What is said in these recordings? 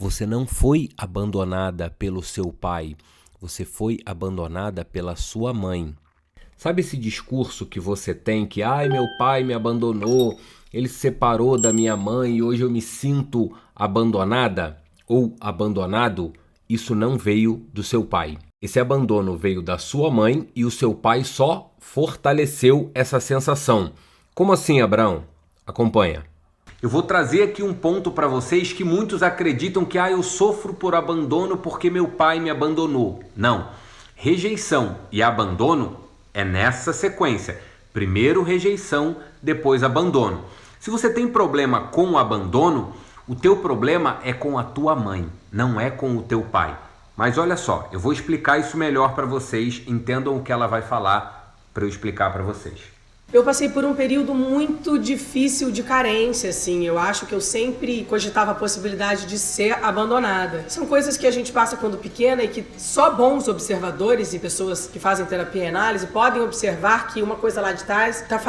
Você não foi abandonada pelo seu pai, você foi abandonada pela sua mãe. Sabe esse discurso que você tem que, ai, meu pai me abandonou, ele se separou da minha mãe e hoje eu me sinto abandonada ou abandonado? Isso não veio do seu pai. Esse abandono veio da sua mãe e o seu pai só fortaleceu essa sensação. Como assim, Abraão? Acompanha. Eu vou trazer aqui um ponto para vocês que muitos acreditam que eu sofro por abandono porque meu pai me abandonou. Não. Rejeição e abandono é nessa sequência. Primeiro rejeição, depois abandono. Se você tem problema com o abandono, o teu problema é com a tua mãe, não é com o teu pai. Mas olha só, eu vou explicar isso melhor para vocês, entendam o que ela vai falar para eu explicar para vocês. Eu passei por um período muito difícil de carência, assim. Eu acho que eu sempre cogitava a possibilidade de ser abandonada. São coisas que a gente passa quando pequena e que só bons observadores e pessoas que fazem terapia e análise podem observar que uma coisa lá de trás está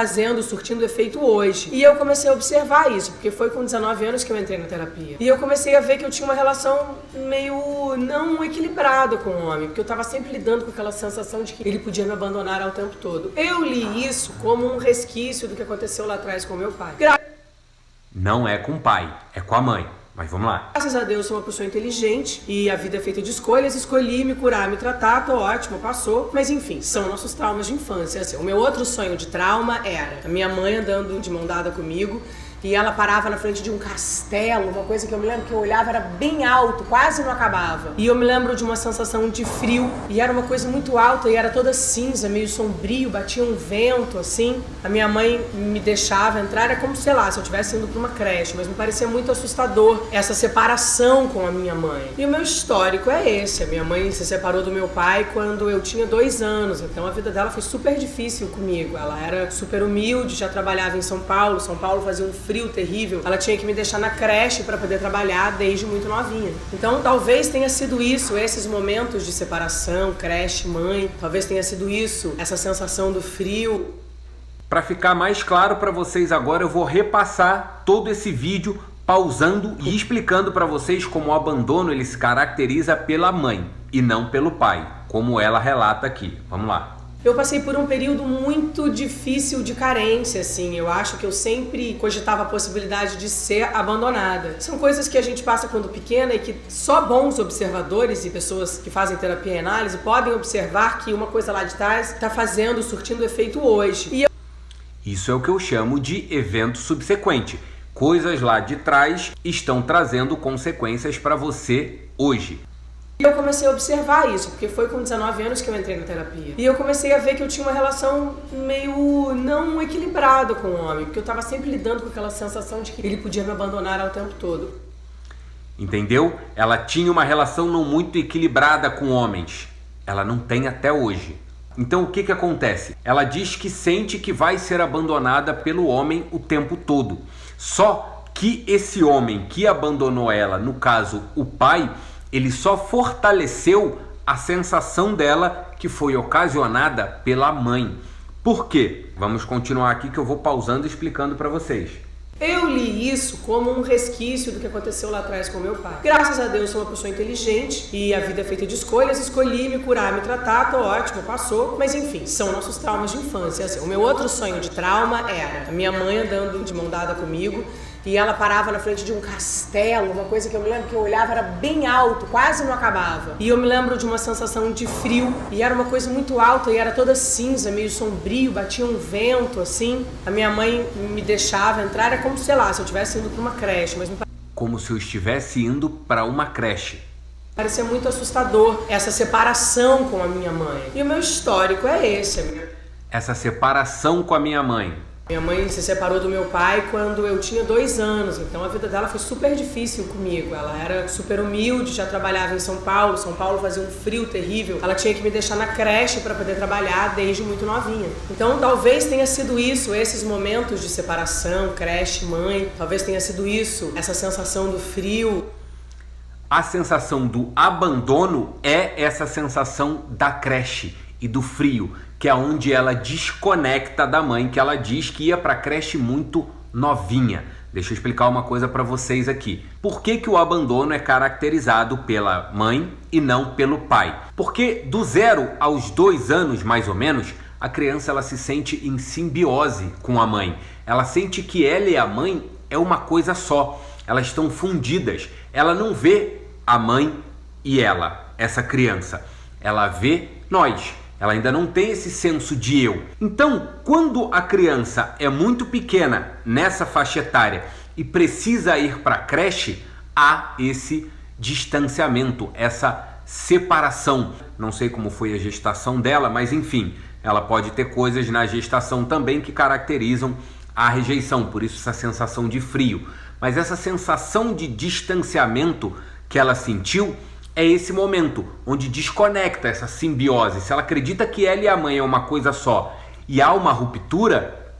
surtindo efeito hoje. E eu comecei a observar isso, porque foi com 19 anos que eu entrei na terapia. E eu comecei a ver que eu tinha uma relação meio não equilibrada com o homem, porque eu estava sempre lidando com aquela sensação de que ele podia me abandonar ao tempo todo. Eu li isso como um resquício do que aconteceu lá atrás com meu pai. Não é com o pai, é com a mãe. Mas vamos lá. Graças a Deus sou uma pessoa inteligente e a vida é feita de escolhas. Escolhi me curar, me tratar, tô ótimo, passou. Mas enfim, são nossos traumas de infância. Assim, o meu outro sonho de trauma era a minha mãe andando de mão dada comigo e ela parava na frente de um castelo, uma coisa que eu me lembro que eu olhava era bem alto, quase não acabava. E eu me lembro de uma sensação de frio, e era uma coisa muito alta, e era toda cinza, meio sombrio, batia um vento, assim. A minha mãe me deixava entrar, era como, sei lá, se eu estivesse indo para uma creche, mas me parecia muito assustador essa separação com a minha mãe. E o meu histórico é esse, a minha mãe se separou do meu pai quando eu tinha 2 anos, então a vida dela foi super difícil comigo. Ela era super humilde, já trabalhava em São Paulo fazia um frio terrível, ela tinha que me deixar na creche para poder trabalhar desde muito novinha. Então talvez tenha sido isso, esses momentos de separação, creche, mãe, talvez tenha sido isso, essa sensação do frio. Para ficar mais claro para vocês agora, eu vou repassar todo esse vídeo pausando e explicando para vocês como o abandono ele se caracteriza pela mãe e não pelo pai, como ela relata aqui. Vamos lá. Eu passei por um período muito difícil de carência, assim. Eu acho que eu sempre cogitava a possibilidade de ser abandonada. São coisas que a gente passa quando pequena e que só bons observadores e pessoas que fazem terapia e análise podem observar que uma coisa lá de trás está surtindo efeito hoje. Isso é o que eu chamo de evento subsequente. Coisas lá de trás estão trazendo consequências para você hoje. E eu comecei a observar isso, porque foi com 19 anos que eu entrei na terapia. E eu comecei a ver que eu tinha uma relação meio não equilibrada com o homem, porque eu estava sempre lidando com aquela sensação de que ele podia me abandonar ao tempo todo. Entendeu? Ela tinha uma relação não muito equilibrada com homens. Ela não tem até hoje. Então o que acontece? Ela diz que sente que vai ser abandonada pelo homem o tempo todo. Só que esse homem que abandonou ela, no caso o pai, ele só fortaleceu a sensação dela que foi ocasionada pela mãe. Por quê? Vamos continuar aqui que eu vou pausando e explicando para vocês. Eu li isso como um resquício do que aconteceu lá atrás com meu pai. Graças a Deus sou uma pessoa inteligente e a vida é feita de escolhas. Escolhi me curar, me tratar, tô ótimo, passou. Mas enfim, são nossos traumas de infância. Assim, o meu outro sonho de trauma era a minha mãe andando de mão dada comigo e ela parava na frente de um castelo, uma coisa que eu me lembro que eu olhava era bem alto, quase não acabava. E eu me lembro de uma sensação de frio, e era uma coisa muito alta, e era toda cinza, meio sombrio, batia um vento, assim. A minha mãe me deixava entrar, era como, sei lá, se eu estivesse indo para uma creche, mas como se eu estivesse indo para uma creche. Parecia muito assustador essa separação com a minha mãe. E o meu histórico é esse. Essa separação com a minha mãe. Minha mãe se separou do meu pai quando eu tinha 2 anos, então a vida dela foi super difícil comigo. Ela era super humilde, já trabalhava em São Paulo fazia um frio terrível. Ela tinha que me deixar na creche para poder trabalhar desde muito novinha. Então talvez tenha sido isso, esses momentos de separação, creche, mãe, talvez tenha sido isso, essa sensação do frio. A sensação do abandono é essa sensação da creche e do frio, que é onde ela desconecta da mãe, que ela diz que ia para a creche muito novinha. Deixa eu explicar uma coisa para vocês aqui. Por que que o abandono é caracterizado pela mãe e não pelo pai? Porque do 0 aos 2 anos, mais ou menos, a criança ela se sente em simbiose com a mãe. Ela sente que ela e a mãe é uma coisa só. Elas estão fundidas. Ela não vê a mãe e ela, essa criança. Ela vê nós. Ela ainda não tem esse senso de eu. Então, quando a criança é muito pequena nessa faixa etária e precisa ir para a creche, há esse distanciamento, essa separação. Não sei como foi a gestação dela, mas enfim, ela pode ter coisas na gestação também que caracterizam a rejeição, por isso essa sensação de frio. Mas essa sensação de distanciamento que ela sentiu é esse momento onde desconecta essa simbiose. Se ela acredita que ela e a mãe é uma coisa só e há uma ruptura,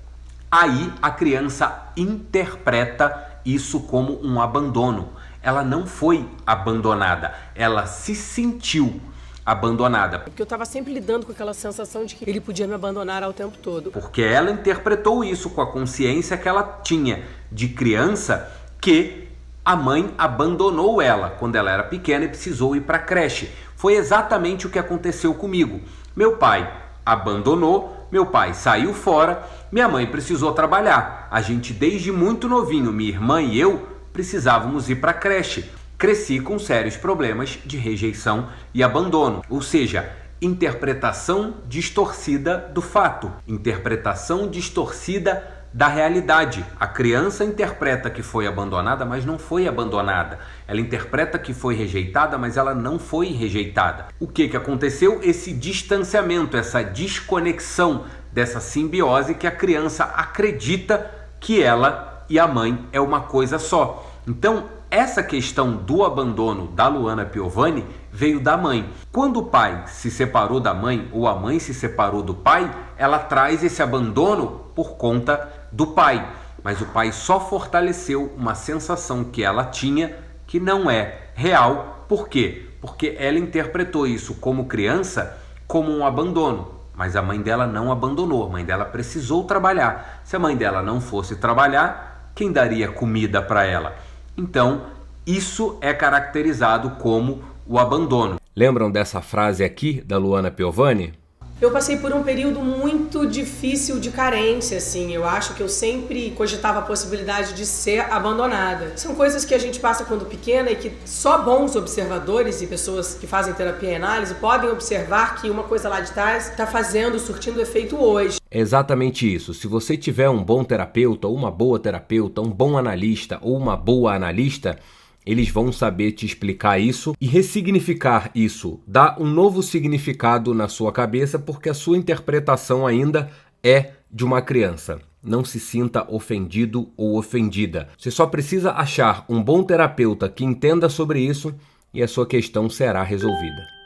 aí a criança interpreta isso como um abandono. Ela não foi abandonada, ela se sentiu abandonada. Porque eu estava sempre lidando com aquela sensação de que ele podia me abandonar ao tempo todo. Porque ela interpretou isso com a consciência que ela tinha de criança, que a mãe abandonou ela quando ela era pequena e precisou ir para a creche. Foi exatamente o que aconteceu comigo. Meu pai abandonou, meu pai saiu fora, minha mãe precisou trabalhar. A gente desde muito novinho, minha irmã e eu, precisávamos ir para a creche. Cresci com sérios problemas de rejeição e abandono, ou seja, interpretação distorcida do fato, interpretação distorcida da realidade. A criança interpreta que foi abandonada, mas não foi abandonada. Ela interpreta que foi rejeitada, mas ela não foi rejeitada. O que aconteceu? Esse distanciamento, essa desconexão dessa simbiose que a criança acredita que ela e a mãe é uma coisa só. Então, essa questão do abandono da Luana Piovani veio da mãe. Quando o pai se separou da mãe ou a mãe se separou do pai, ela traz esse abandono por conta do pai. Mas o pai só fortaleceu uma sensação que ela tinha que não é real. Por quê? Porque ela interpretou isso como criança como um abandono. Mas a mãe dela não abandonou, a mãe dela precisou trabalhar. Se a mãe dela não fosse trabalhar, quem daria comida para ela? Então, isso é caracterizado como o abandono. Lembram dessa frase aqui da Luana Piovani? Eu passei por um período muito difícil de carência, assim. Eu acho que eu sempre cogitava a possibilidade de ser abandonada. São coisas que a gente passa quando pequena e que só bons observadores e pessoas que fazem terapia e análise podem observar que uma coisa lá de trás está surtindo efeito hoje. É exatamente isso. Se você tiver um bom terapeuta, ou uma boa terapeuta, um bom analista ou uma boa analista, eles vão saber te explicar isso e ressignificar isso, dar um novo significado na sua cabeça, porque a sua interpretação ainda é de uma criança. Não se sinta ofendido ou ofendida. Você só precisa achar um bom terapeuta que entenda sobre isso e a sua questão será resolvida.